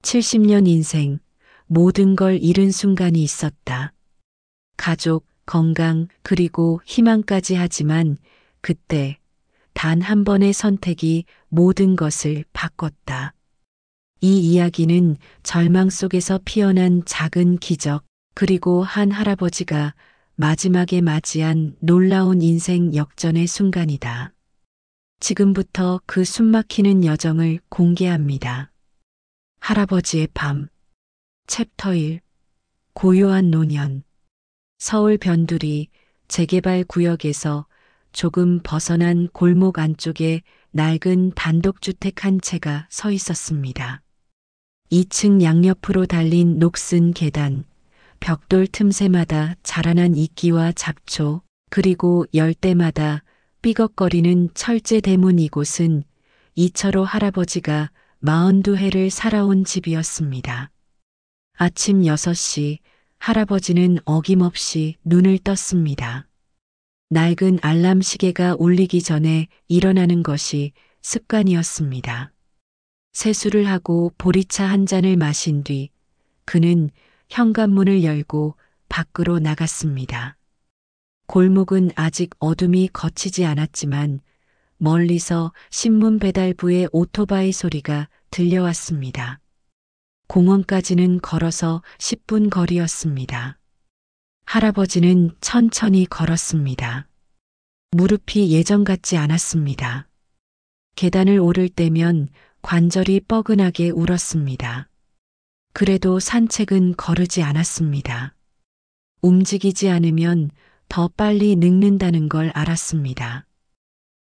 70년 인생, 모든 걸 잃은 순간이 있었다. 가족, 건강, 그리고 희망까지 하지만 그때 단 한 번의 선택이 모든 것을 바꿨다. 이 이야기는 절망 속에서 피어난 작은 기적, 그리고 한 할아버지가 마지막에 맞이한 놀라운 인생 역전의 순간이다. 지금부터 그 숨막히는 여정을 공개합니다. 할아버지의 밤, 챕터 1, 고요한 노년. 서울 변두리 재개발 구역에서 조금 벗어난 골목 안쪽에 낡은 단독주택 한 채가 서 있었습니다. 2층 양옆으로 달린 녹슨 계단, 벽돌 틈새마다 자라난 이끼와 잡초, 그리고 열 때마다 삐걱거리는 철제 대문. 이곳은 이철호 할아버지가 42해를 살아온 집이었습니다. 아침 6시 할아버지는 어김없이 눈을 떴습니다. 낡은 알람 시계가 울리기 전에 일어나는 것이 습관이었습니다. 세수를 하고 보리차 한 잔을 마신 뒤 그는 현관문을 열고 밖으로 나갔습니다. 골목은 아직 어둠이 걷히지 않았지만 멀리서 신문 배달부의 오토바이 소리가 들려왔습니다. 공원까지는 걸어서 10분 거리였습니다. 할아버지는 천천히 걸었습니다. 무릎이 예전 같지 않았습니다. 계단을 오를 때면 관절이 뻐근하게 울었습니다. 그래도 산책은 거르지 않았습니다. 움직이지 않으면 더 빨리 늙는다는 걸 알았습니다.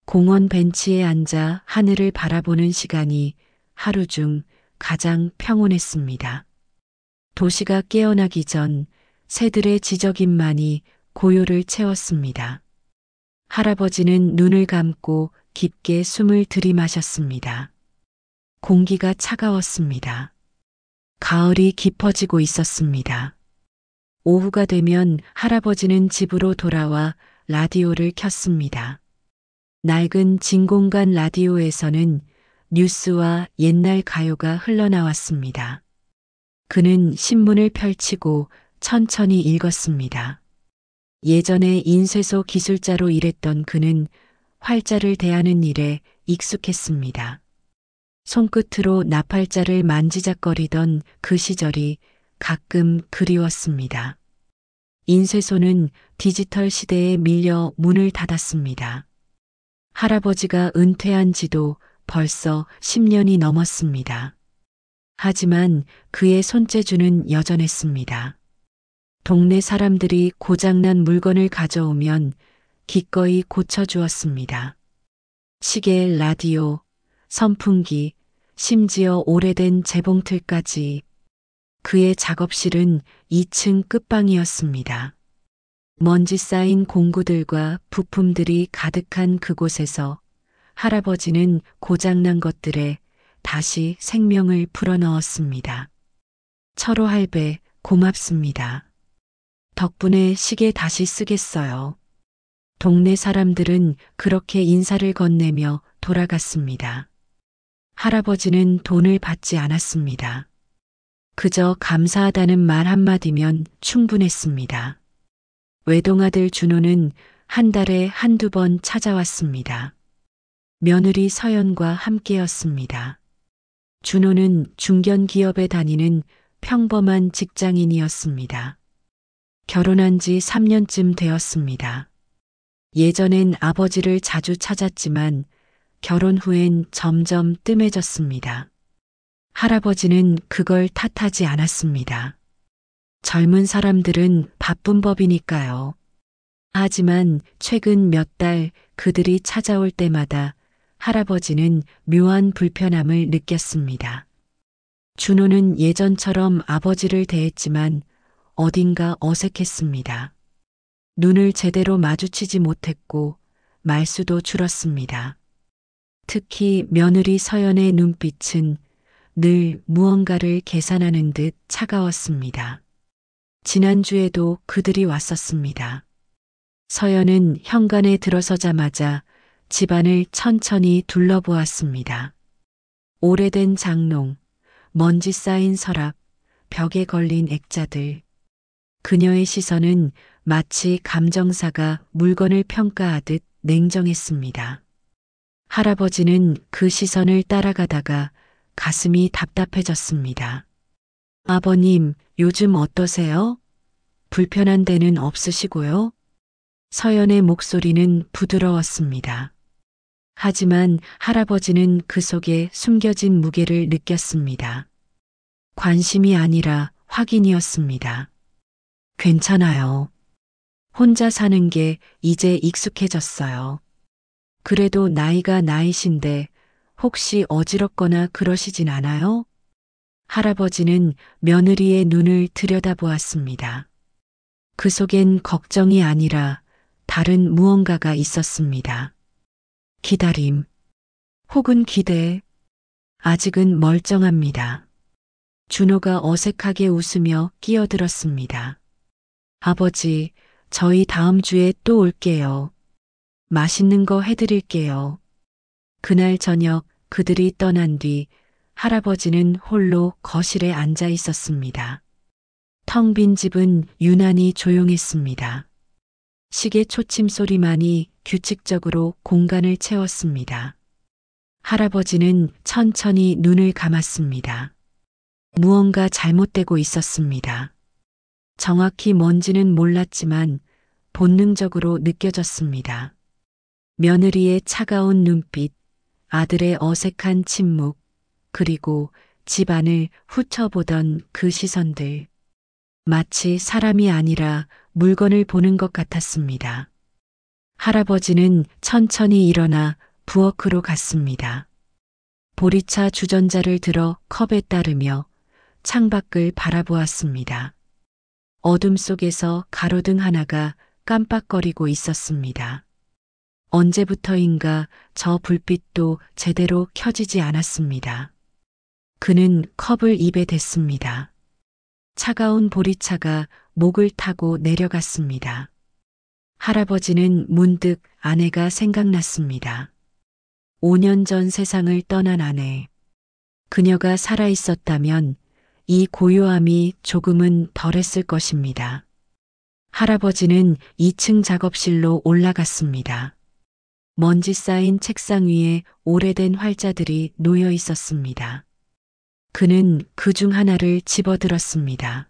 공원 벤치에 앉아 하늘을 바라보는 시간이 하루 중 가장 평온했습니다. 도시가 깨어나기 전 새들의 지저귀만이 고요를 채웠습니다. 할아버지는 눈을 감고 깊게 숨을 들이마셨습니다. 공기가 차가웠습니다. 가을이 깊어지고 있었습니다. 오후가 되면 할아버지는 집으로 돌아와 라디오를 켰습니다. 낡은 진공관 라디오에서는 뉴스와 옛날 가요가 흘러나왔습니다. 그는 신문을 펼치고 천천히 읽었습니다. 예전에 인쇄소 기술자로 일했던 그는 활자를 대하는 일에 익숙했습니다. 손끝으로 나팔자를 만지작거리던 그 시절이 가끔 그리웠습니다. 인쇄소는 디지털 시대에 밀려 문을 닫았습니다. 할아버지가 은퇴한 지도 벌써 10년이 넘었습니다. 하지만 그의 손재주는 여전했습니다. 동네 사람들이 고장난 물건을 가져오면 기꺼이 고쳐주었습니다. 시계, 라디오, 선풍기, 심지어 오래된 재봉틀까지. 그의 작업실은 2층 끝방이었습니다. 먼지 쌓인 공구들과 부품들이 가득한 그곳에서 할아버지는 고장난 것들에 다시 생명을 불어넣었습니다. 철호 할배, 고맙습니다. 덕분에 시계 다시 쓰겠어요. 동네 사람들은 그렇게 인사를 건네며 돌아갔습니다. 할아버지는 돈을 받지 않았습니다. 그저 감사하다는 말 한마디면 충분했습니다. 외동아들 준호는 한 달에 한두 번 찾아왔습니다. 며느리 서연과 함께였습니다. 준호는 중견기업에 다니는 평범한 직장인이었습니다. 결혼한 지 3년쯤 되었습니다. 예전엔 아버지를 자주 찾았지만 결혼 후엔 점점 뜸해졌습니다. 할아버지는 그걸 탓하지 않았습니다. 젊은 사람들은 바쁜 법이니까요. 하지만 최근 몇 달 그들이 찾아올 때마다 할아버지는 묘한 불편함을 느꼈습니다. 준호는 예전처럼 아버지를 대했지만 어딘가 어색했습니다. 눈을 제대로 마주치지 못했고 말수도 줄었습니다. 특히 며느리 서연의 눈빛은 늘 무언가를 계산하는 듯 차가웠습니다. 지난주에도 그들이 왔었습니다. 서연은 현관에 들어서자마자 집안을 천천히 둘러보았습니다. 오래된 장롱, 먼지 쌓인 서랍, 벽에 걸린 액자들. 그녀의 시선은 마치 감정사가 물건을 평가하듯 냉정했습니다. 할아버지는 그 시선을 따라가다가 가슴이 답답해졌습니다. 아버님, 요즘 어떠세요? 불편한 데는 없으시고요? 서연의 목소리는 부드러웠습니다. 하지만 할아버지는 그 속에 숨겨진 무게를 느꼈습니다. 관심이 아니라 확인이었습니다. 괜찮아요. 혼자 사는 게 이제 익숙해졌어요. 그래도 나이가 나이신데 혹시 어지럽거나 그러시진 않아요? 할아버지는 며느리의 눈을 들여다보았습니다. 그 속엔 걱정이 아니라 다른 무언가가 있었습니다. 기다림, 혹은 기대. 아직은 멀쩡합니다. 준호가 어색하게 웃으며 끼어들었습니다. 아버지, 저희 다음 주에 또 올게요. 맛있는 거 해드릴게요. 그날 저녁 그들이 떠난 뒤 할아버지는 홀로 거실에 앉아 있었습니다. 텅 빈 집은 유난히 조용했습니다. 시계 초침 소리만이 규칙적으로 공간을 채웠습니다. 할아버지는 천천히 눈을 감았습니다. 무언가 잘못되고 있었습니다. 정확히 뭔지는 몰랐지만 본능적으로 느껴졌습니다. 며느리의 차가운 눈빛, 아들의 어색한 침묵, 그리고 집안을 훑어보던 그 시선들. 마치 사람이 아니라 물건을 보는 것 같았습니다. 할아버지는 천천히 일어나 부엌으로 갔습니다. 보리차 주전자를 들어 컵에 따르며 창밖을 바라보았습니다. 어둠 속에서 가로등 하나가 깜빡거리고 있었습니다. 언제부터인가 저 불빛도 제대로 켜지지 않았습니다. 그는 컵을 입에 댔습니다. 차가운 보리차가 목을 타고 내려갔습니다. 할아버지는 문득 아내가 생각났습니다. 5년 전 세상을 떠난 아내. 그녀가 살아있었다면 이 고요함이 조금은 덜했을 것입니다. 할아버지는 2층 작업실로 올라갔습니다. 먼지 쌓인 책상 위에 오래된 활자들이 놓여 있었습니다. 그는 그 중 하나를 집어들었습니다.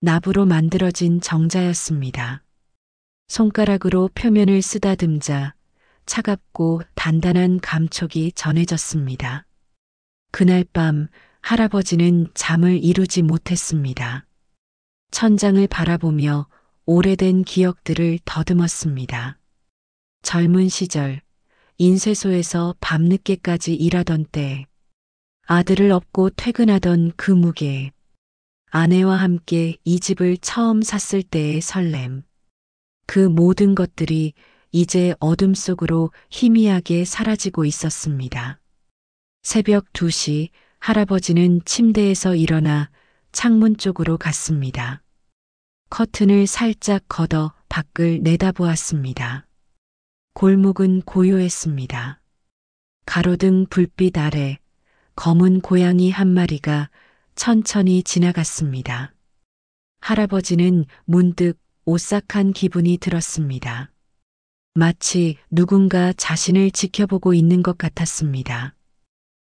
납으로 만들어진 정자였습니다. 손가락으로 표면을 쓰다듬자 차갑고 단단한 감촉이 전해졌습니다. 그날 밤 할아버지는 잠을 이루지 못했습니다. 천장을 바라보며 오래된 기억들을 더듬었습니다. 젊은 시절, 인쇄소에서 밤늦게까지 일하던 때, 아들을 업고 퇴근하던 그 무게, 아내와 함께 이 집을 처음 샀을 때의 설렘, 그 모든 것들이 이제 어둠 속으로 희미하게 사라지고 있었습니다. 새벽 2시 할아버지는 침대에서 일어나 창문 쪽으로 갔습니다. 커튼을 살짝 걷어 밖을 내다보았습니다. 골목은 고요했습니다. 가로등 불빛 아래 검은 고양이 한 마리가 천천히 지나갔습니다. 할아버지는 문득 오싹한 기분이 들었습니다. 마치 누군가 자신을 지켜보고 있는 것 같았습니다.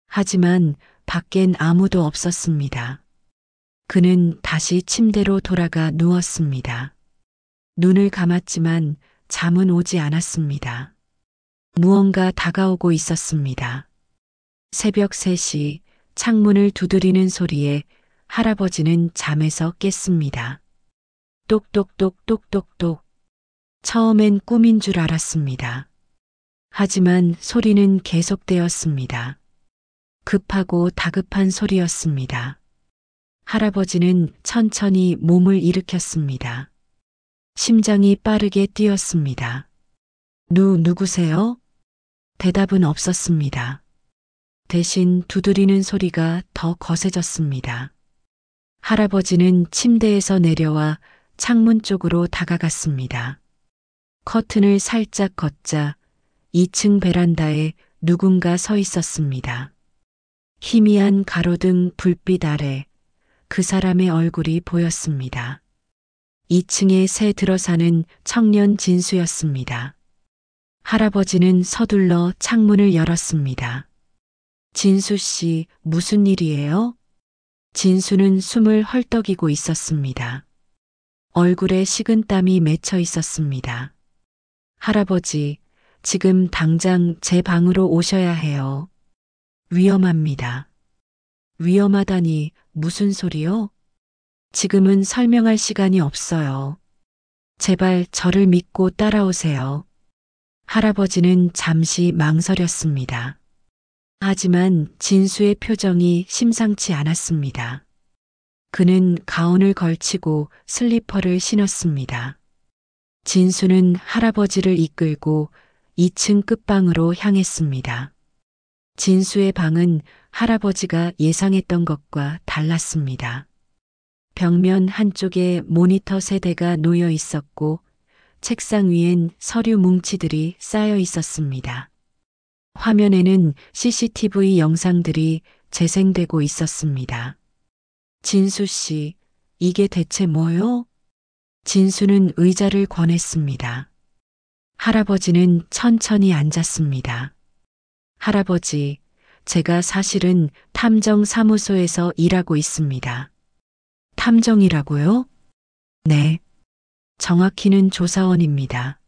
하지만 밖엔 아무도 없었습니다. 그는 다시 침대로 돌아가 누웠습니다. 눈을 감았지만 잠은 오지 않았습니다. 무언가 다가오고 있었습니다. 새벽 3시 창문을 두드리는 소리에 할아버지는 잠에서 깼습니다. 똑똑똑 똑똑똑. 처음엔 꿈인 줄 알았습니다. 하지만 소리는 계속되었습니다. 급하고 다급한 소리였습니다. 할아버지는 천천히 몸을 일으켰습니다. 심장이 빠르게 뛰었습니다. 누구세요? 대답은 없었습니다. 대신 두드리는 소리가 더 거세졌습니다. 할아버지는 침대에서 내려와 창문 쪽으로 다가갔습니다. 커튼을 살짝 걷자 2층 베란다에 누군가 서 있었습니다. 희미한 가로등 불빛 아래 그 사람의 얼굴이 보였습니다. 2층에 새 들어 사는 청년 진수였습니다. 할아버지는 서둘러 창문을 열었습니다. 진수 씨, 무슨 일이에요? 진수는 숨을 헐떡이고 있었습니다. 얼굴에 식은땀이 맺혀 있었습니다. 할아버지, 지금 당장 제 방으로 오셔야 해요. 위험합니다. 위험하다니 무슨 소리요? 지금은 설명할 시간이 없어요. 제발 저를 믿고 따라오세요. 할아버지는 잠시 망설였습니다. 하지만 진수의 표정이 심상치 않았습니다. 그는 가운을 걸치고 슬리퍼를 신었습니다. 진수는 할아버지를 이끌고 2층 끝방으로 향했습니다. 진수의 방은 할아버지가 예상했던 것과 달랐습니다. 벽면 한쪽에 모니터 세대가 놓여 있었고 책상 위엔 서류 뭉치들이 쌓여 있었습니다. 화면에는 CCTV 영상들이 재생되고 있었습니다. 진수 씨, 이게 대체 뭐요? 진수는 의자를 권했습니다. 할아버지는 천천히 앉았습니다. 할아버지, 제가 사실은 탐정사무소에서 일하고 있습니다. 탐정이라고요? 네. 정확히는 조사원입니다.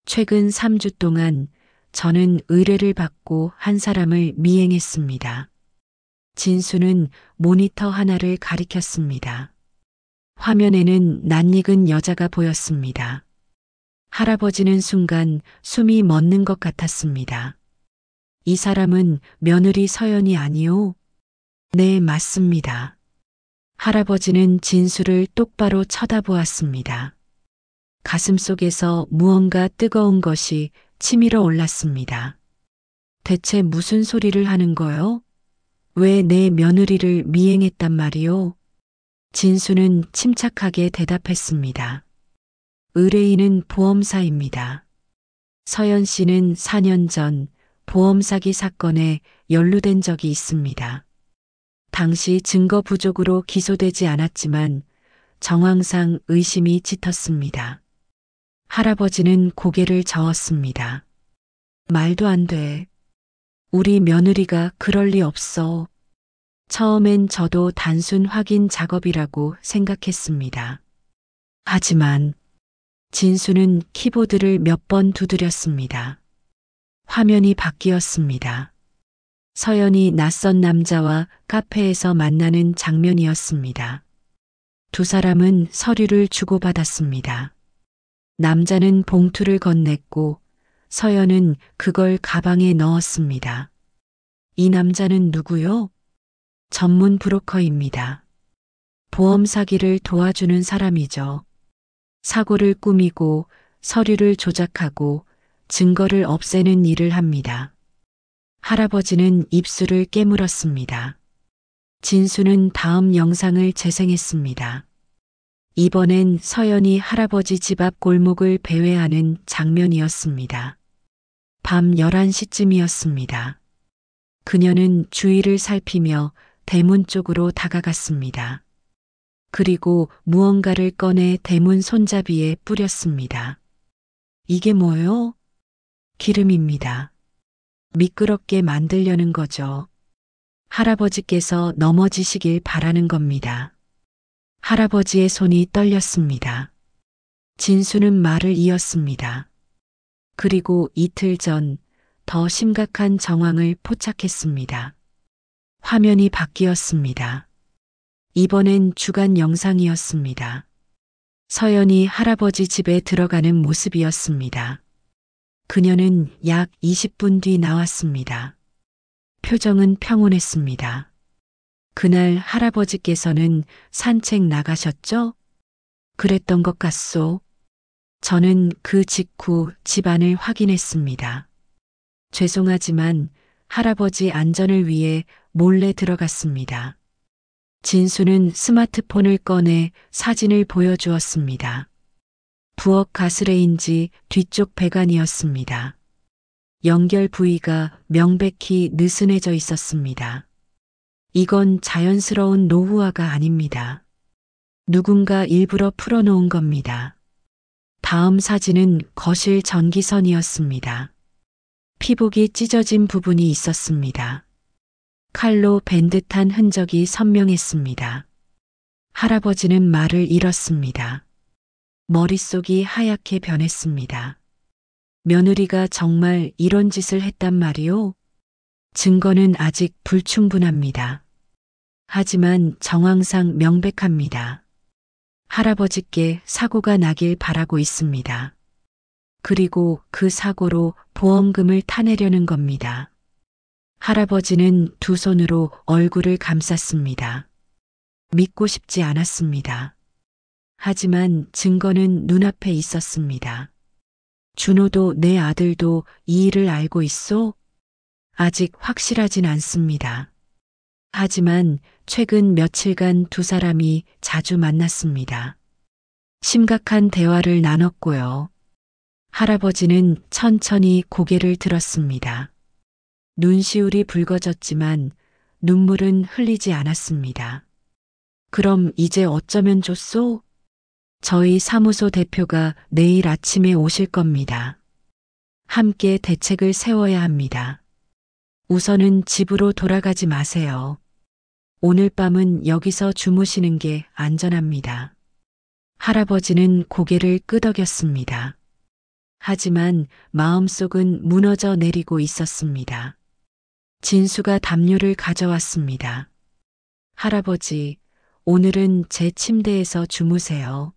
최근 3주 동안 저는 의뢰를 받고 한 사람을 미행했습니다. 진수는 모니터 하나를 가리켰습니다. 화면에는 낯익은 여자가 보였습니다. 할아버지는 순간 숨이 멎는 것 같았습니다. 이 사람은 며느리 서연이 아니오? 네, 맞습니다. 할아버지는 진수를 똑바로 쳐다보았습니다. 가슴속에서 무언가 뜨거운 것이 치밀어 올랐습니다. 대체 무슨 소리를 하는 거요? 왜 내 며느리를 미행했단 말이오? 진수는 침착하게 대답했습니다. 의뢰인은 보험사입니다. 서연 씨는 4년 전 보험 사기 사건에 연루된 적이 있습니다. 당시 증거 부족으로 기소되지 않았지만 정황상 의심이 짙었습니다. 할아버지는 고개를 저었습니다. 말도 안 돼. 우리 며느리가 그럴 리 없어. 처음엔 저도 단순 확인 작업이라고 생각했습니다. 하지만 진수는 키보드를 몇 번 두드렸습니다. 화면이 바뀌었습니다. 서연이 낯선 남자와 카페에서 만나는 장면이었습니다. 두 사람은 서류를 주고받았습니다. 남자는 봉투를 건넸고 서연은 그걸 가방에 넣었습니다. 이 남자는 누구요? 전문 브로커입니다. 보험 사기를 도와주는 사람이죠. 사고를 꾸미고 서류를 조작하고 증거를 없애는 일을 합니다. 할아버지는 입술을 깨물었습니다. 진수는 다음 영상을 재생했습니다. 이번엔 서연이 할아버지 집 앞 골목을 배회하는 장면이었습니다. 밤 11시쯤이었습니다. 그녀는 주위를 살피며 대문 쪽으로 다가갔습니다. 그리고 무언가를 꺼내 대문 손잡이에 뿌렸습니다. 이게 뭐요? 기름입니다. 미끄럽게 만들려는 거죠. 할아버지께서 넘어지시길 바라는 겁니다. 할아버지의 손이 떨렸습니다. 진수는 말을 이었습니다. 그리고 이틀 전 더 심각한 정황을 포착했습니다. 화면이 바뀌었습니다. 이번엔 주간 영상이었습니다. 서연이 할아버지 집에 들어가는 모습이었습니다. 그녀는 약 20분 뒤 나왔습니다. 표정은 평온했습니다. 그날 할아버지께서는 산책 나가셨죠? 그랬던 것 같소. 저는 그 직후 집안을 확인했습니다. 죄송하지만 할아버지 안전을 위해 몰래 들어갔습니다. 진수는 스마트폰을 꺼내 사진을 보여주었습니다. 부엌 가스레인지 뒤쪽 배관이었습니다. 연결 부위가 명백히 느슨해져 있었습니다. 이건 자연스러운 노후화가 아닙니다. 누군가 일부러 풀어놓은 겁니다. 다음 사진은 거실 전기선이었습니다. 피복이 찢어진 부분이 있었습니다. 칼로 벤 듯한 흔적이 선명했습니다. 할아버지는 말을 잃었습니다. 머릿속이 하얗게 변했습니다. 며느리가 정말 이런 짓을 했단 말이오? 증거는 아직 불충분합니다. 하지만 정황상 명백합니다. 할아버지께 사고가 나길 바라고 있습니다. 그리고 그 사고로 보험금을 타내려는 겁니다. 할아버지는 두 손으로 얼굴을 감쌌습니다. 믿고 싶지 않았습니다. 하지만 증거는 눈앞에 있었습니다. 준호도 내 아들도 이 일을 알고 있소? 아직 확실하진 않습니다. 하지만 최근 며칠간 두 사람이 자주 만났습니다. 심각한 대화를 나눴고요. 할아버지는 천천히 고개를 들었습니다. 눈시울이 붉어졌지만 눈물은 흘리지 않았습니다. 그럼 이제 어쩌면 좋소? 저희 사무소 대표가 내일 아침에 오실 겁니다. 함께 대책을 세워야 합니다. 우선은 집으로 돌아가지 마세요. 오늘 밤은 여기서 주무시는 게 안전합니다. 할아버지는 고개를 끄덕였습니다. 하지만 마음속은 무너져 내리고 있었습니다. 진수가 담요를 가져왔습니다. 할아버지, 오늘은 제 침대에서 주무세요.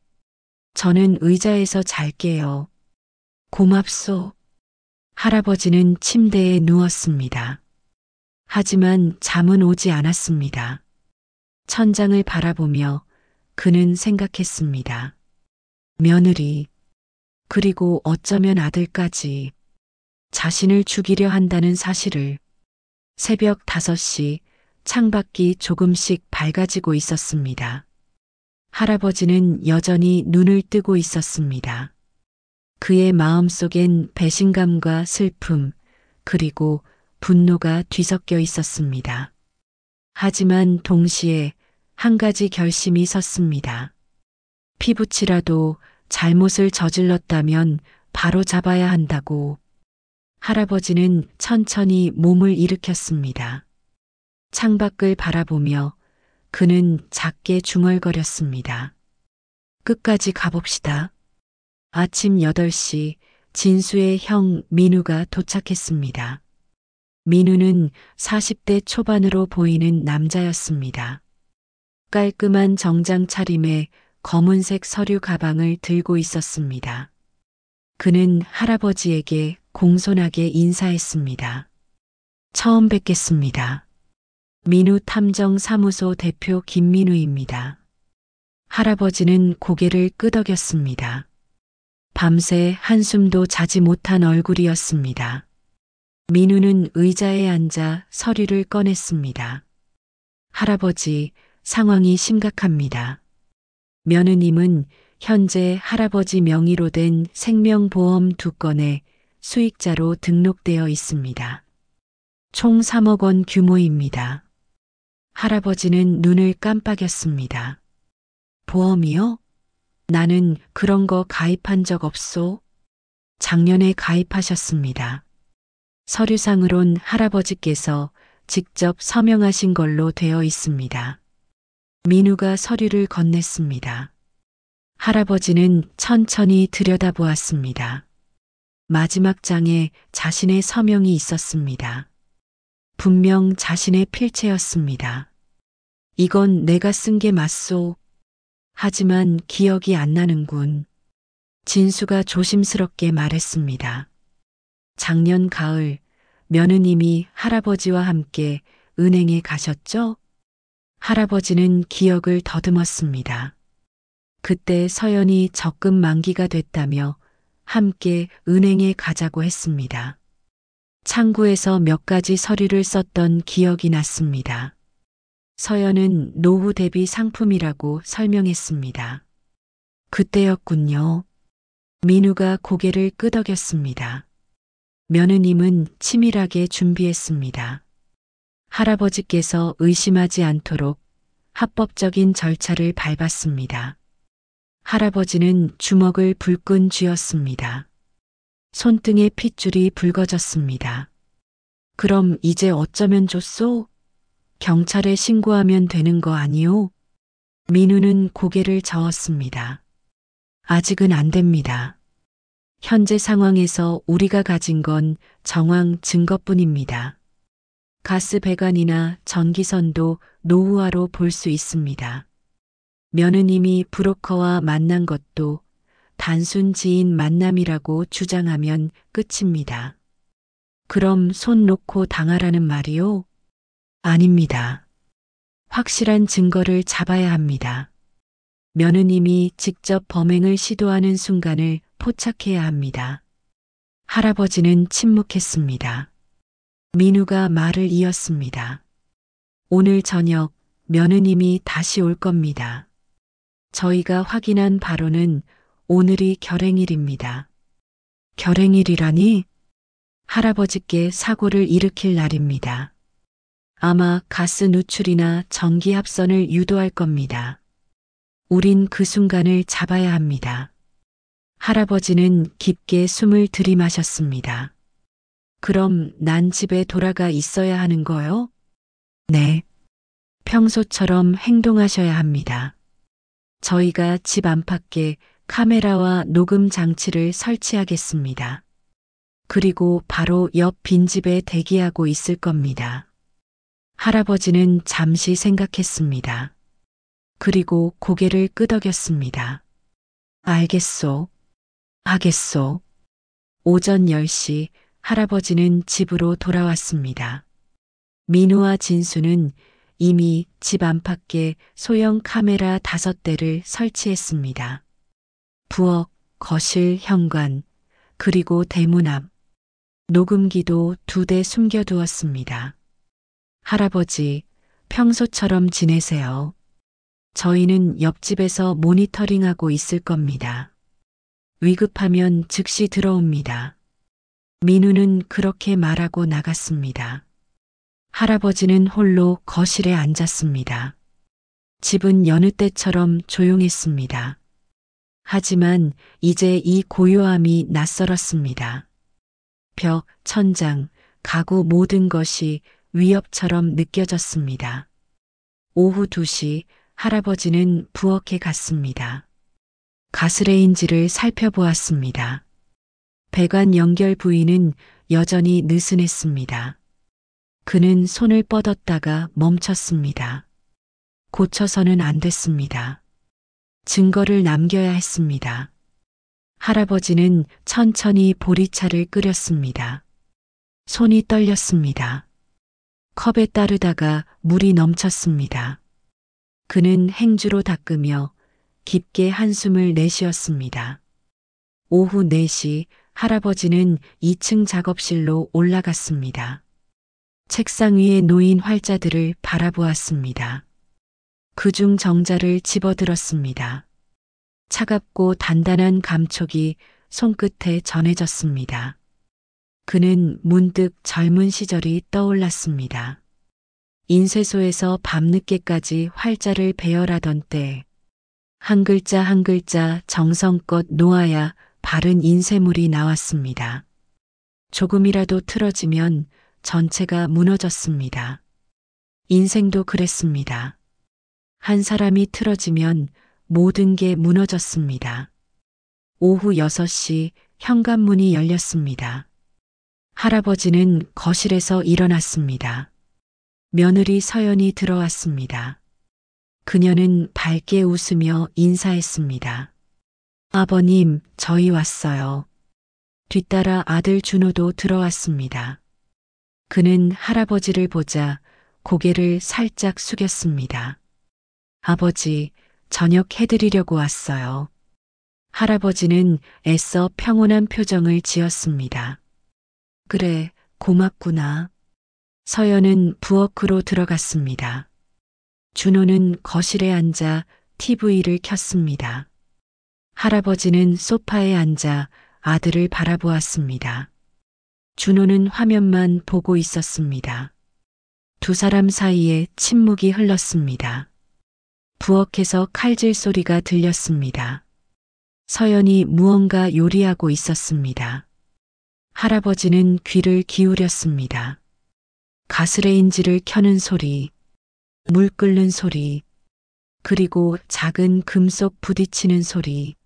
저는 의자에서 잘게요. 고맙소. 할아버지는 침대에 누웠습니다. 하지만 잠은 오지 않았습니다. 천장을 바라보며 그는 생각했습니다. 며느리, 그리고 어쩌면 아들까지 자신을 죽이려 한다는 사실을. 새벽 5시 창밖이 조금씩 밝아지고 있었습니다. 할아버지는 여전히 눈을 뜨고 있었습니다. 그의 마음속엔 배신감과 슬픔, 그리고 분노가 뒤섞여 있었습니다. 하지만 동시에 한 가지 결심이 섰습니다. 피부치라도 잘못을 저질렀다면 바로 잡아야 한다고. 할아버지는 천천히 몸을 일으켰습니다. 창밖을 바라보며 그는 작게 중얼거렸습니다. 끝까지 가봅시다. 아침 8시 진수의 형 민우가 도착했습니다. 민우는 40대 초반으로 보이는 남자였습니다. 깔끔한 정장 차림에 검은색 서류 가방을 들고 있었습니다. 그는 할아버지에게 공손하게 인사했습니다. 처음 뵙겠습니다. 민우 탐정사무소 대표 김민우입니다. 할아버지는 고개를 끄덕였습니다. 밤새 한숨도 자지 못한 얼굴이었습니다. 민우는 의자에 앉아 서류를 꺼냈습니다. 할아버지, 상황이 심각합니다. 며느님은 현재 할아버지 명의로 된 생명보험 2건에 수익자로 등록되어 있습니다. 총 3억 원 규모입니다. 할아버지는 눈을 깜빡였습니다. 보험이요? 나는 그런 거 가입한 적 없소. 작년에 가입하셨습니다. 서류상으론 할아버지께서 직접 서명하신 걸로 되어 있습니다. 민우가 서류를 건넸습니다. 할아버지는 천천히 들여다보았습니다. 마지막 장에 자신의 서명이 있었습니다. 분명 자신의 필체였습니다. 이건 내가 쓴 게 맞소. 하지만 기억이 안 나는군. 진수가 조심스럽게 말했습니다. 작년 가을 며느님이 할아버지와 함께 은행에 가셨죠? 할아버지는 기억을 더듬었습니다. 그때 서연이 적금 만기가 됐다며 함께 은행에 가자고 했습니다. 창구에서 몇 가지 서류를 썼던 기억이 났습니다. 서연은 노후 대비 상품이라고 설명했습니다. 그때였군요. 민우가 고개를 끄덕였습니다. 며느님은 치밀하게 준비했습니다. 할아버지께서 의심하지 않도록 합법적인 절차를 밟았습니다. 할아버지는 주먹을 불끈 쥐었습니다. 손등에 핏줄이 붉어졌습니다. 그럼 이제 어쩌면 좋소? 경찰에 신고하면 되는 거 아니오? 민우는 고개를 저었습니다. 아직은 안 됩니다. 현재 상황에서 우리가 가진 건 정황 증거뿐입니다. 가스 배관이나 전기선도 노후화로 볼 수 있습니다. 며느님이 브로커와 만난 것도 단순 지인 만남이라고 주장하면 끝입니다. 그럼 손 놓고 당하라는 말이요? 아닙니다. 확실한 증거를 잡아야 합니다. 며느님이 직접 범행을 시도하는 순간을 포착해야 합니다. 할아버지는 침묵했습니다. 민우가 말을 이었습니다. 오늘 저녁 며느님이 다시 올 겁니다. 저희가 확인한 바로는 오늘이 결행일입니다. 결행일이라니? 할아버지께 사고를 일으킬 날입니다. 아마 가스 누출이나 전기 합선을 유도할 겁니다. 우린 그 순간을 잡아야 합니다. 할아버지는 깊게 숨을 들이마셨습니다. 그럼 난 집에 돌아가 있어야 하는 거요? 네. 평소처럼 행동하셔야 합니다. 저희가 집 안팎에 카메라와 녹음 장치를 설치하겠습니다. 그리고 바로 옆 빈집에 대기하고 있을 겁니다. 할아버지는 잠시 생각했습니다. 그리고 고개를 끄덕였습니다. 알겠소. 하겠소. 오전 10시 할아버지는 집으로 돌아왔습니다. 민우와 진수는 이미 집 안팎에 소형 카메라 5대를 설치했습니다. 부엌, 거실, 현관, 그리고 대문 앞, 녹음기도 2대 숨겨두었습니다. 할아버지, 평소처럼 지내세요. 저희는 옆집에서 모니터링하고 있을 겁니다. 위급하면 즉시 들어옵니다. 민우는 그렇게 말하고 나갔습니다. 할아버지는 홀로 거실에 앉았습니다. 집은 여느 때처럼 조용했습니다. 하지만 이제 이 고요함이 낯설었습니다. 벽, 천장, 가구 모든 것이 위협처럼 느껴졌습니다. 오후 2시 할아버지는 부엌에 갔습니다. 가스레인지를 살펴보았습니다. 배관 연결 부위는 여전히 느슨했습니다. 그는 손을 뻗었다가 멈췄습니다. 고쳐서는 안 됐습니다. 증거를 남겨야 했습니다. 할아버지는 천천히 보리차를 끓였습니다. 손이 떨렸습니다. 컵에 따르다가 물이 넘쳤습니다. 그는 행주로 닦으며 깊게 한숨을 내쉬었습니다. 오후 4시 할아버지는 2층 작업실로 올라갔습니다. 책상 위에 놓인 활자들을 바라보았습니다. 그중 정자를 집어들었습니다. 차갑고 단단한 감촉이 손끝에 전해졌습니다. 그는 문득 젊은 시절이 떠올랐습니다. 인쇄소에서 밤늦게까지 활자를 배열하던 때 한 글자 한 글자 정성껏 놓아야 바른 인쇄물이 나왔습니다. 조금이라도 틀어지면 전체가 무너졌습니다. 인생도 그랬습니다. 한 사람이 틀어지면 모든 게 무너졌습니다. 오후 6시 현관문이 열렸습니다. 할아버지는 거실에서 일어났습니다. 며느리 서연이 들어왔습니다. 그녀는 밝게 웃으며 인사했습니다. 아버님, 저희 왔어요. 뒤따라 아들 준호도 들어왔습니다. 그는 할아버지를 보자 고개를 살짝 숙였습니다. 아버지, 저녁 해드리려고 왔어요. 할아버지는 애써 평온한 표정을 지었습니다. 그래, 고맙구나. 서연은 부엌으로 들어갔습니다. 준호는 거실에 앉아 TV를 켰습니다. 할아버지는 소파에 앉아 아들을 바라보았습니다. 준호는 화면만 보고 있었습니다. 두 사람 사이에 침묵이 흘렀습니다. 부엌에서 칼질 소리가 들렸습니다. 서연이 무언가 요리하고 있었습니다. 할아버지는 귀를 기울였습니다. 가스레인지를 켜는 소리, 물 끓는 소리, 그리고 작은 금속 부딪히는 소리.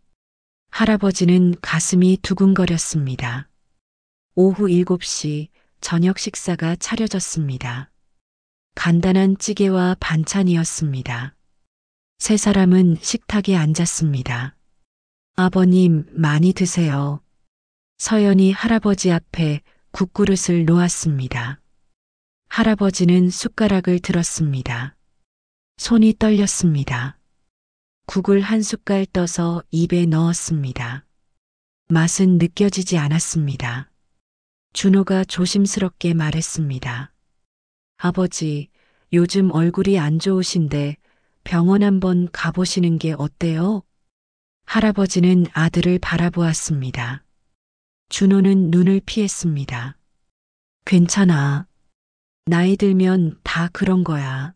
할아버지는 가슴이 두근거렸습니다. 오후 7시 저녁 식사가 차려졌습니다. 간단한 찌개와 반찬이었습니다. 세 사람은 식탁에 앉았습니다. 아버님, 많이 드세요. 서연이 할아버지 앞에 국그릇을 놓았습니다. 할아버지는 숟가락을 들었습니다. 손이 떨렸습니다. 국을 한 숟갈 떠서 입에 넣었습니다. 맛은 느껴지지 않았습니다. 준호가 조심스럽게 말했습니다. 아버지, 요즘 얼굴이 안 좋으신데 병원 한번 가보시는 게 어때요? 할아버지는 아들을 바라보았습니다. 준호는 눈을 피했습니다. 괜찮아. 나이 들면 다 그런 거야.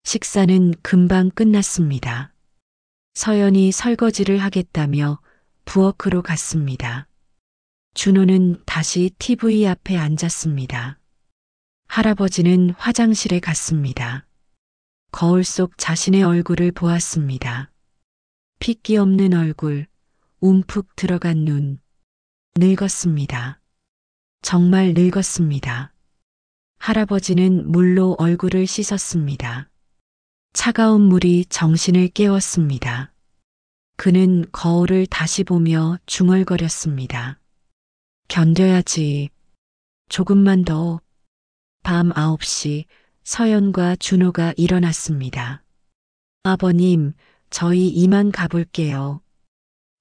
식사는 금방 끝났습니다. 서연이 설거지를 하겠다며 부엌으로 갔습니다. 준호는 다시 TV 앞에 앉았습니다. 할아버지는 화장실에 갔습니다. 거울 속 자신의 얼굴을 보았습니다. 핏기 없는 얼굴, 움푹 들어간 눈. 늙었습니다. 정말 늙었습니다. 할아버지는 물로 얼굴을 씻었습니다. 차가운 물이 정신을 깨웠습니다. 그는 거울을 다시 보며 중얼거렸습니다. 견뎌야지. 조금만 더. 밤 9시 서연과 준호가 일어났습니다. 아버님, 저희 이만 가볼게요.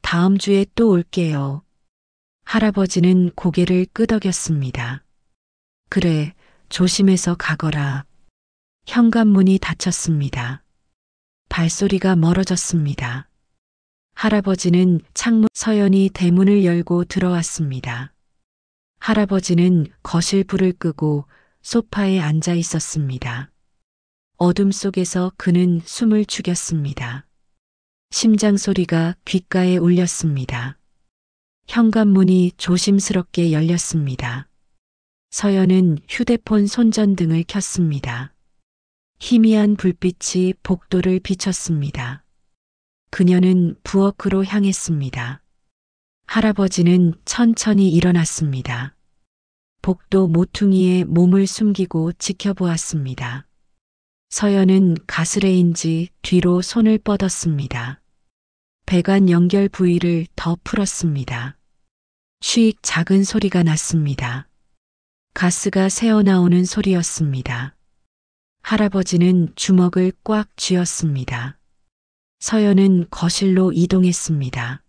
다음 주에 또 올게요. 할아버지는 고개를 끄덕였습니다. 그래, 조심해서 가거라. 현관문이 닫혔습니다. 발소리가 멀어졌습니다. 할아버지는 서연이 대문을 열고 들어왔습니다. 할아버지는 거실 불을 끄고 소파에 앉아 있었습니다. 어둠 속에서 그는 숨을 죽였습니다. 심장 소리가 귓가에 울렸습니다. 현관문이 조심스럽게 열렸습니다. 서연은 휴대폰 손전등을 켰습니다. 희미한 불빛이 복도를 비췄습니다. 그녀는 부엌으로 향했습니다. 할아버지는 천천히 일어났습니다. 복도 모퉁이에 몸을 숨기고 지켜보았습니다. 서연은 가스레인지 뒤로 손을 뻗었습니다. 배관 연결 부위를 더 풀었습니다. 쉬익 작은 소리가 났습니다. 가스가 새어나오는 소리였습니다. 할아버지는 주먹을 꽉 쥐었습니다. 서연은 거실로 이동했습니다.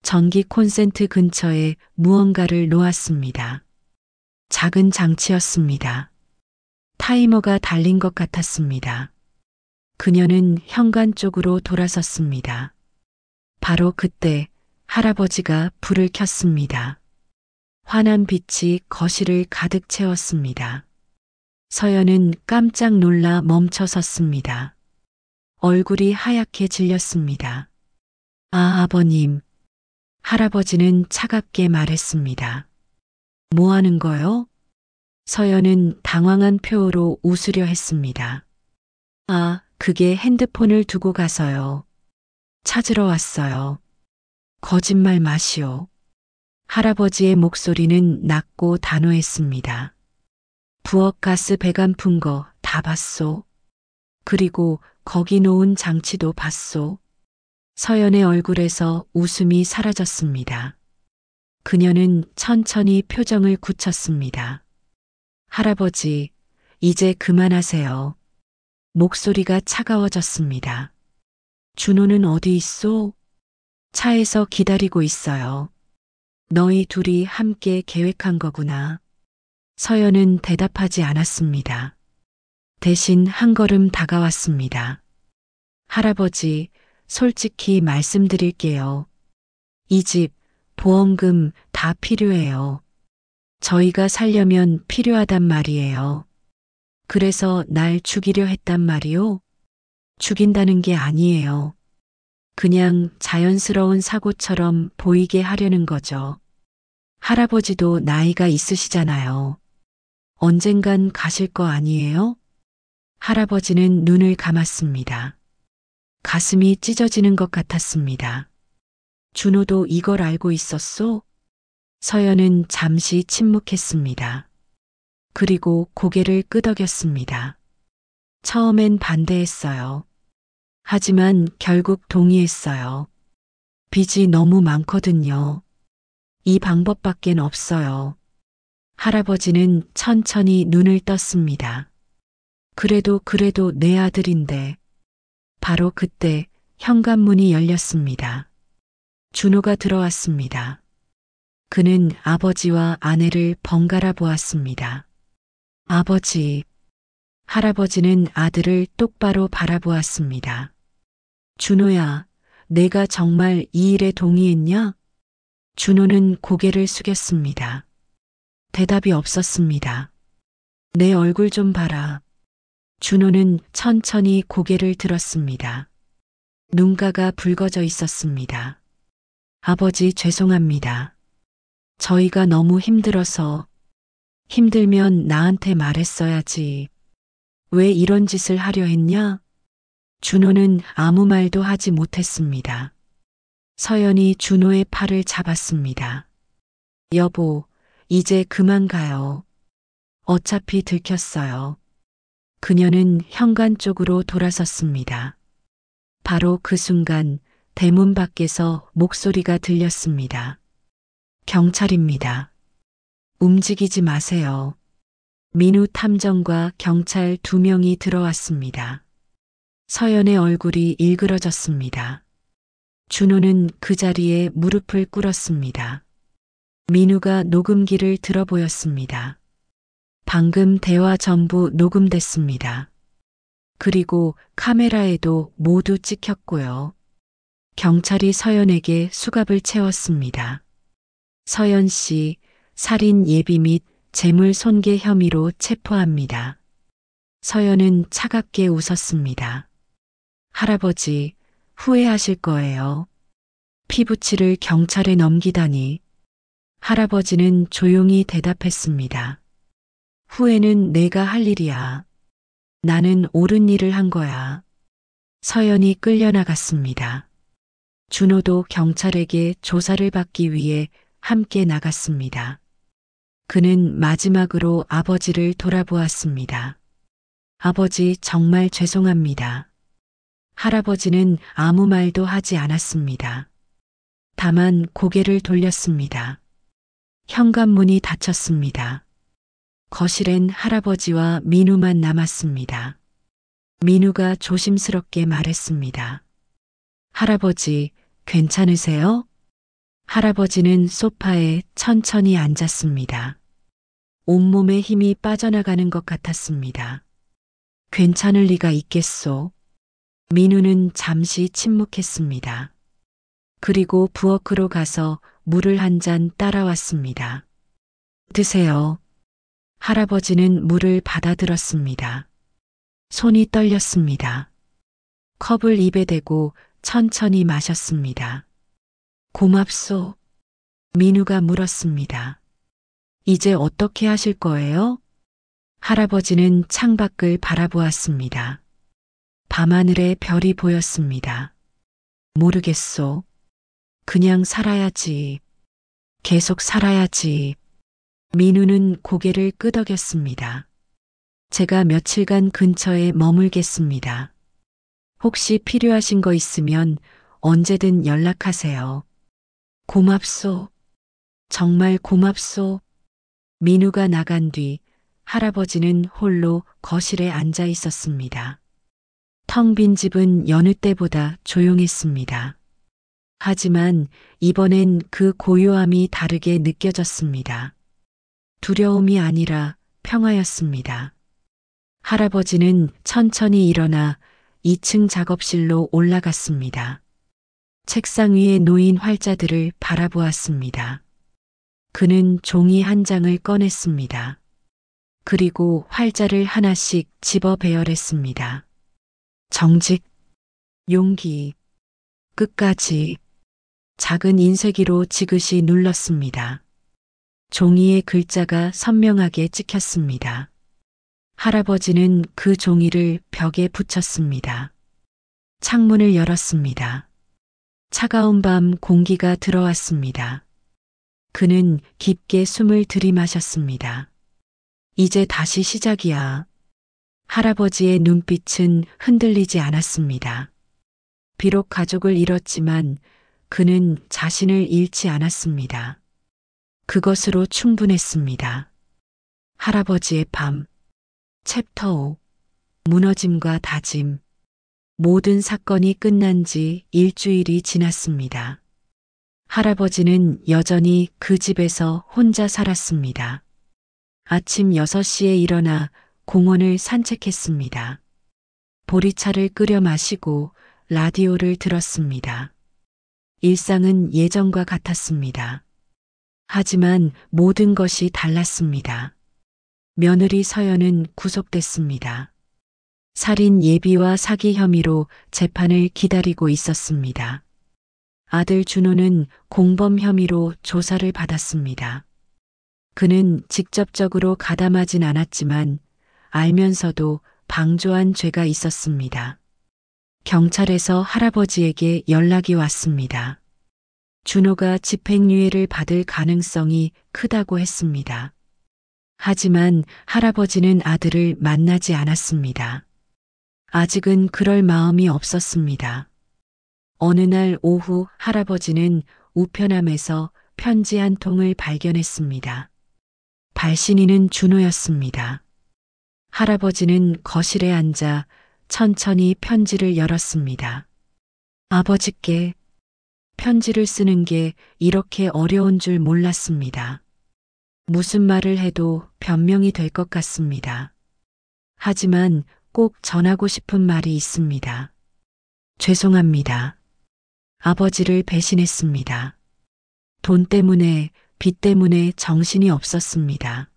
전기 콘센트 근처에 무언가를 놓았습니다. 작은 장치였습니다. 타이머가 달린 것 같았습니다. 그녀는 현관 쪽으로 돌아섰습니다. 바로 그때 할아버지가 불을 켰습니다. 환한 빛이 거실을 가득 채웠습니다. 서연은 깜짝 놀라 멈춰 섰습니다. 얼굴이 하얗게 질렸습니다. 아, 아버님. 할아버지는 차갑게 말했습니다. 뭐 하는 거요? 서연은 당황한 표로 웃으려 했습니다. 아, 그게 핸드폰을 두고 가서요. 찾으러 왔어요. 거짓말 마시오. 할아버지의 목소리는 낮고 단호했습니다. 부엌 가스 배관 푼 거 다 봤소. 그리고 거기 놓은 장치도 봤소. 서연의 얼굴에서 웃음이 사라졌습니다. 그녀는 천천히 표정을 굳혔습니다. 할아버지, 이제 그만하세요. 목소리가 차가워졌습니다. 준호는 어디 있소? 차에서 기다리고 있어요. 너희 둘이 함께 계획한 거구나. 서연은 대답하지 않았습니다. 대신 한 걸음 다가왔습니다. 할아버지, 솔직히 말씀드릴게요. 이 집, 보험금 다 필요해요. 저희가 살려면 필요하단 말이에요. 그래서 날 죽이려 했단 말이오? 죽인다는 게 아니에요. 그냥 자연스러운 사고처럼 보이게 하려는 거죠. 할아버지도 나이가 있으시잖아요. 언젠간 가실 거 아니에요? 할아버지는 눈을 감았습니다. 가슴이 찢어지는 것 같았습니다. 준호도 이걸 알고 있었소? 서연은 잠시 침묵했습니다. 그리고 고개를 끄덕였습니다. 처음엔 반대했어요. 하지만 결국 동의했어요. 빚이 너무 많거든요. 이 방법밖엔 없어요. 할아버지는 천천히 눈을 떴습니다. 그래도 내 아들인데. 바로 그때 현관문이 열렸습니다. 준호가 들어왔습니다. 그는 아버지와 아내를 번갈아 보았습니다. 아버지. 할아버지는 아들을 똑바로 바라보았습니다. 준호야, 내가 정말 이 일에 동의했냐? 준호는 고개를 숙였습니다. 대답이 없었습니다. 내 얼굴 좀 봐라. 준호는 천천히 고개를 들었습니다. 눈가가 붉어져 있었습니다. 아버지 죄송합니다. 저희가 너무 힘들어서. 힘들면 나한테 말했어야지. 왜 이런 짓을 하려 했냐? 준호는 아무 말도 하지 못했습니다. 서연이 준호의 팔을 잡았습니다. 여보, 이제 그만 가요. 어차피 들켰어요. 그녀는 현관 쪽으로 돌아섰습니다. 바로 그 순간 대문 밖에서 목소리가 들렸습니다. 경찰입니다. 움직이지 마세요. 민우 탐정과 경찰 2명이 들어왔습니다. 서연의 얼굴이 일그러졌습니다. 준호는 그 자리에 무릎을 꿇었습니다. 민우가 녹음기를 들어 보였습니다. 방금 대화 전부 녹음됐습니다. 그리고 카메라에도 모두 찍혔고요. 경찰이 서연에게 수갑을 채웠습니다. 서연 씨, 살인 예비 및 재물 손괴 혐의로 체포합니다. 서연은 차갑게 웃었습니다. 할아버지, 후회하실 거예요. 피부치를 경찰에 넘기다니. 할아버지는 조용히 대답했습니다. 후회는 내가 할 일이야. 나는 옳은 일을 한 거야. 서연이 끌려나갔습니다. 준호도 경찰에게 조사를 받기 위해 함께 나갔습니다. 그는 마지막으로 아버지를 돌아보았습니다. 아버지 정말 죄송합니다. 할아버지는 아무 말도 하지 않았습니다. 다만 고개를 돌렸습니다. 현관문이 닫혔습니다. 거실엔 할아버지와 민우만 남았습니다. 민우가 조심스럽게 말했습니다. 할아버지, 괜찮으세요? 할아버지는 소파에 천천히 앉았습니다. 온몸에 힘이 빠져나가는 것 같았습니다. 괜찮을 리가 있겠소. 민우는 잠시 침묵했습니다. 그리고 부엌으로 가서 물을 한 잔 따라왔습니다. 드세요. 할아버지는 물을 받아들었습니다. 손이 떨렸습니다. 컵을 입에 대고 천천히 마셨습니다. 고맙소. 민우가 물었습니다. 이제 어떻게 하실 거예요? 할아버지는 창밖을 바라보았습니다. 밤하늘에 별이 보였습니다. 모르겠소. 그냥 살아야지. 계속 살아야지. 민우는 고개를 끄덕였습니다. 제가 며칠간 근처에 머물겠습니다. 혹시 필요하신 거 있으면 언제든 연락하세요. 고맙소. 정말 고맙소. 민우가 나간 뒤 할아버지는 홀로 거실에 앉아 있었습니다. 텅 빈 집은 여느 때보다 조용했습니다. 하지만 이번엔 그 고요함이 다르게 느껴졌습니다. 두려움이 아니라 평화였습니다. 할아버지는 천천히 일어나 2층 작업실로 올라갔습니다. 책상 위에 놓인 활자들을 바라보았습니다. 그는 종이 한 장을 꺼냈습니다. 그리고 활자를 하나씩 집어 배열했습니다. 정직, 용기, 끝까지 작은 인쇄기로 지그시 눌렀습니다. 종이에 글자가 선명하게 찍혔습니다. 할아버지는 그 종이를 벽에 붙였습니다. 창문을 열었습니다. 차가운 밤 공기가 들어왔습니다. 그는 깊게 숨을 들이마셨습니다. 이제 다시 시작이야. 할아버지의 눈빛은 흔들리지 않았습니다. 비록 가족을 잃었지만 그는 자신을 잃지 않았습니다. 그것으로 충분했습니다. 할아버지의 밤. 챕터 5. 무너짐과 다짐. 모든 사건이 끝난 지 일주일이 지났습니다. 할아버지는 여전히 그 집에서 혼자 살았습니다. 아침 6시에 일어나 공원을 산책했습니다. 보리차를 끓여 마시고 라디오를 들었습니다. 일상은 예전과 같았습니다. 하지만 모든 것이 달랐습니다. 며느리 서연은 구속됐습니다. 살인 예비와 사기 혐의로 재판을 기다리고 있었습니다. 아들 준호는 공범 혐의로 조사를 받았습니다. 그는 직접적으로 가담하진 않았지만 알면서도 방조한 죄가 있었습니다. 경찰에서 할아버지에게 연락이 왔습니다. 준호가 집행유예를 받을 가능성이 크다고 했습니다. 하지만 할아버지는 아들을 만나지 않았습니다. 아직은 그럴 마음이 없었습니다. 어느 날 오후 할아버지는 우편함에서 편지 한 통을 발견했습니다. 발신인은 준호였습니다. 할아버지는 거실에 앉아 천천히 편지를 열었습니다. 아버지께 편지를 쓰는 게 이렇게 어려운 줄 몰랐습니다. 무슨 말을 해도 변명이 될 것 같습니다. 하지만 꼭 전하고 싶은 말이 있습니다. 죄송합니다. 아버지를 배신했습니다. 돈 때문에, 빚 때문에 정신이 없었습니다.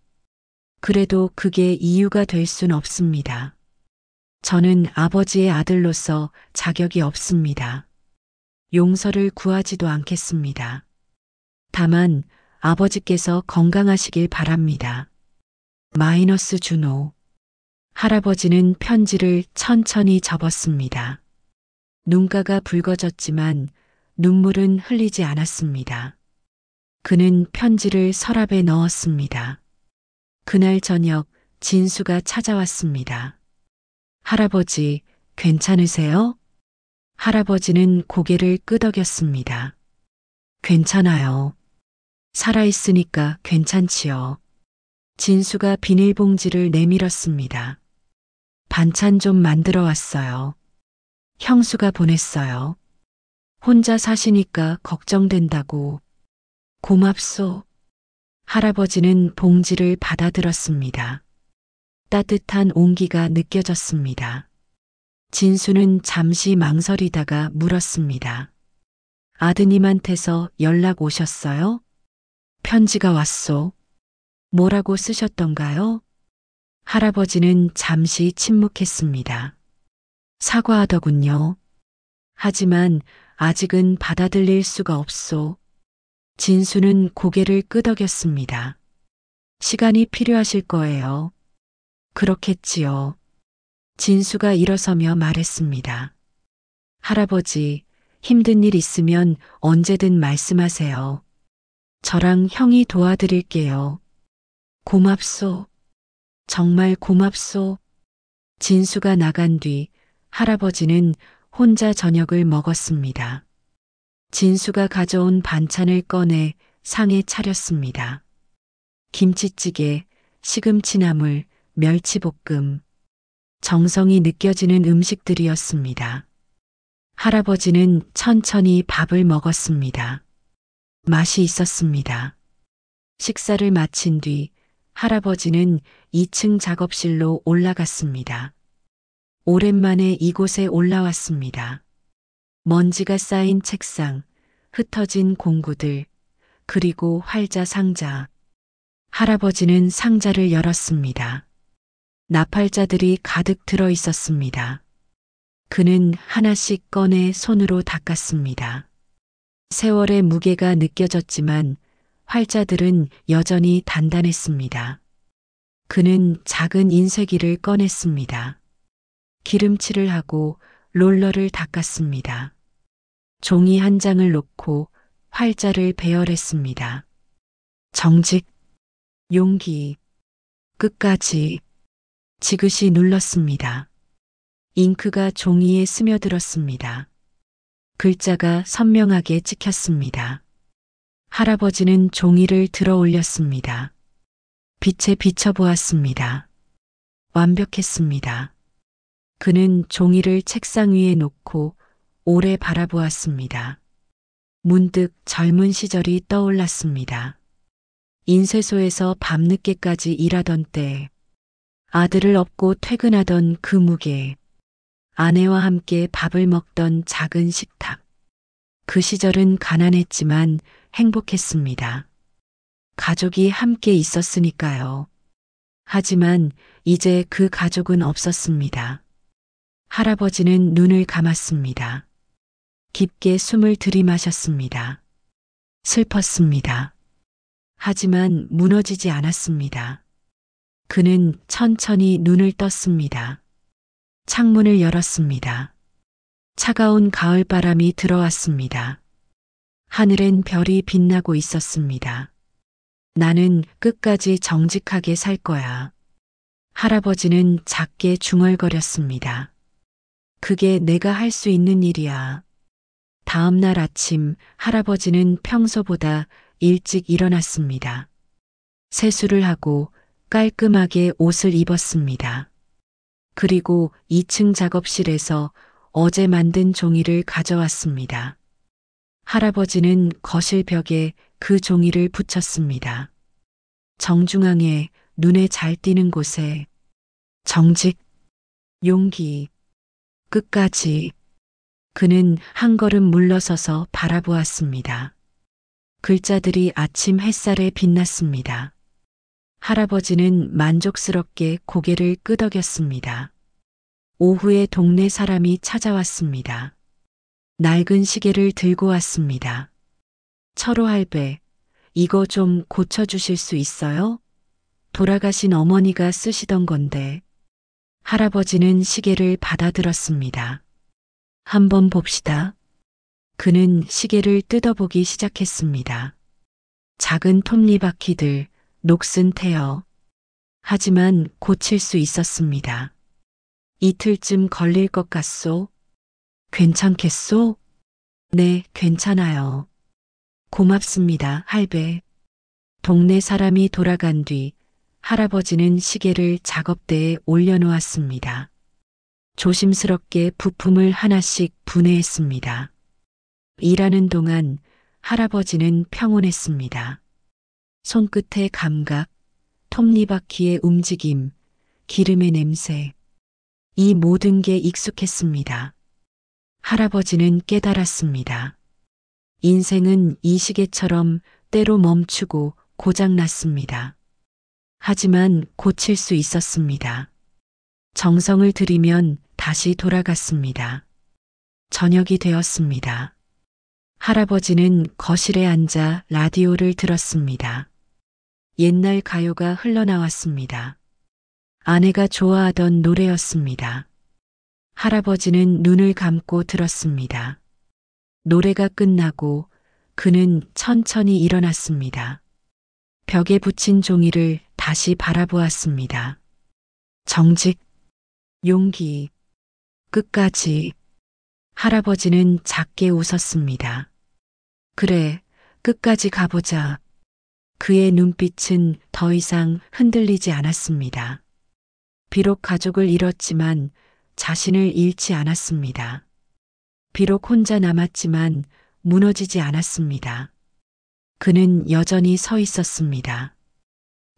그래도 그게 이유가 될 순 없습니다. 저는 아버지의 아들로서 자격이 없습니다. 용서를 구하지도 않겠습니다. 다만 아버지께서 건강하시길 바랍니다. 마이너스 준호. 할아버지는 편지를 천천히 접었습니다. 눈가가 붉어졌지만 눈물은 흘리지 않았습니다. 그는 편지를 서랍에 넣었습니다. 그날 저녁 진수가 찾아왔습니다. 할아버지, 괜찮으세요? 할아버지는 고개를 끄덕였습니다. 괜찮아요. 살아있으니까 괜찮지요. 진수가 비닐봉지를 내밀었습니다. 반찬 좀 만들어 왔어요. 형수가 보냈어요. 혼자 사시니까 걱정된다고. 고맙소. 할아버지는 봉지를 받아들었습니다. 따뜻한 온기가 느껴졌습니다. 진수는 잠시 망설이다가 물었습니다. 아드님한테서 연락 오셨어요? 편지가 왔소. 뭐라고 쓰셨던가요? 할아버지는 잠시 침묵했습니다. 사과하더군요. 하지만 아직은 받아들일 수가 없소. 진수는 고개를 끄덕였습니다. 시간이 필요하실 거예요. 그렇겠지요. 진수가 일어서며 말했습니다. 할아버지, 힘든 일 있으면 언제든 말씀하세요. 저랑 형이 도와드릴게요. 고맙소. 정말 고맙소. 진수가 나간 뒤 할아버지는 혼자 저녁을 먹었습니다. 진수가 가져온 반찬을 꺼내 상에 차렸습니다. 김치찌개, 시금치나물, 멸치볶음. 정성이 느껴지는 음식들이었습니다. 할아버지는 천천히 밥을 먹었습니다. 맛이 있었습니다. 식사를 마친 뒤 할아버지는 2층 작업실로 올라갔습니다. 오랜만에 이곳에 올라왔습니다. 먼지가 쌓인 책상, 흩어진 공구들, 그리고 활자 상자. 할아버지는 상자를 열었습니다. 나팔자들이 가득 들어 있었습니다. 그는 하나씩 꺼내 손으로 닦았습니다. 세월의 무게가 느껴졌지만 활자들은 여전히 단단했습니다. 그는 작은 인쇄기를 꺼냈습니다. 기름칠을 하고 롤러를 닦았습니다. 종이 한 장을 놓고 활자를 배열했습니다. 정직, 용기, 끝까지 지그시 눌렀습니다. 잉크가 종이에 스며들었습니다. 글자가 선명하게 찍혔습니다. 할아버지는 종이를 들어 올렸습니다. 빛에 비춰보았습니다. 완벽했습니다. 그는 종이를 책상 위에 놓고 오래 바라보았습니다. 문득 젊은 시절이 떠올랐습니다. 인쇄소에서 밤늦게까지 일하던 때 아들을 업고 퇴근하던 그 무게, 아내와 함께 밥을 먹던 작은 식탁. 그 시절은 가난했지만 행복했습니다. 가족이 함께 있었으니까요. 하지만 이제 그 가족은 없었습니다. 할아버지는 눈을 감았습니다. 깊게 숨을 들이마셨습니다. 슬펐습니다. 하지만 무너지지 않았습니다. 그는 천천히 눈을 떴습니다. 창문을 열었습니다. 차가운 가을바람이 들어왔습니다. 하늘엔 별이 빛나고 있었습니다. 나는 끝까지 정직하게 살 거야. 할아버지는 작게 중얼거렸습니다. 그게 내가 할 수 있는 일이야. 다음 날 아침 할아버지는 평소보다 일찍 일어났습니다. 세수를 하고 깔끔하게 옷을 입었습니다. 그리고 2층 작업실에서 어제 만든 종이를 가져왔습니다. 할아버지는 거실 벽에 그 종이를 붙였습니다. 정중앙에 눈에 잘 띄는 곳에 정직, 용기, 끝까지 그는 한 걸음 물러서서 바라보았습니다. 글자들이 아침 햇살에 빛났습니다. 할아버지는 만족스럽게 고개를 끄덕였습니다. 오후에 동네 사람이 찾아왔습니다. 낡은 시계를 들고 왔습니다. 철호 할배, 이거 좀 고쳐주실 수 있어요? 돌아가신 어머니가 쓰시던 건데. 할아버지는 시계를 받아들었습니다. 한번 봅시다. 그는 시계를 뜯어보기 시작했습니다. 작은 톱니바퀴들, 녹슨 태여. 하지만 고칠 수 있었습니다. 이틀쯤 걸릴 것 같소? 괜찮겠소? 네, 괜찮아요. 고맙습니다, 할배. 동네 사람이 돌아간 뒤 할아버지는 시계를 작업대에 올려놓았습니다. 조심스럽게 부품을 하나씩 분해했습니다. 일하는 동안 할아버지는 평온했습니다. 손끝의 감각, 톱니바퀴의 움직임, 기름의 냄새, 이 모든 게 익숙했습니다. 할아버지는 깨달았습니다. 인생은 이 시계처럼 때로 멈추고 고장났습니다. 하지만 고칠 수 있었습니다. 정성을 들이면 다시 돌아갔습니다. 저녁이 되었습니다. 할아버지는 거실에 앉아 라디오를 들었습니다. 옛날 가요가 흘러나왔습니다. 아내가 좋아하던 노래였습니다. 할아버지는 눈을 감고 들었습니다. 노래가 끝나고 그는 천천히 일어났습니다. 벽에 붙인 종이를 다시 바라보았습니다. 정직, 용기, 끝까지. 할아버지는 작게 웃었습니다. 그래, 끝까지 가보자. 그의 눈빛은 더 이상 흔들리지 않았습니다. 비록 가족을 잃었지만 자신을 잃지 않았습니다. 비록 혼자 남았지만 무너지지 않았습니다. 그는 여전히 서 있었습니다.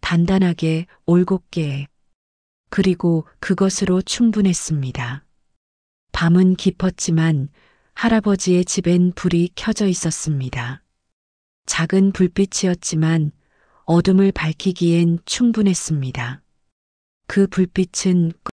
단단하게, 올곧게. 그리고 그것으로 충분했습니다. 밤은 깊었지만 할아버지의 집엔 불이 켜져 있었습니다. 작은 불빛이었지만 어둠을 밝히기엔 충분했습니다. 그 불빛은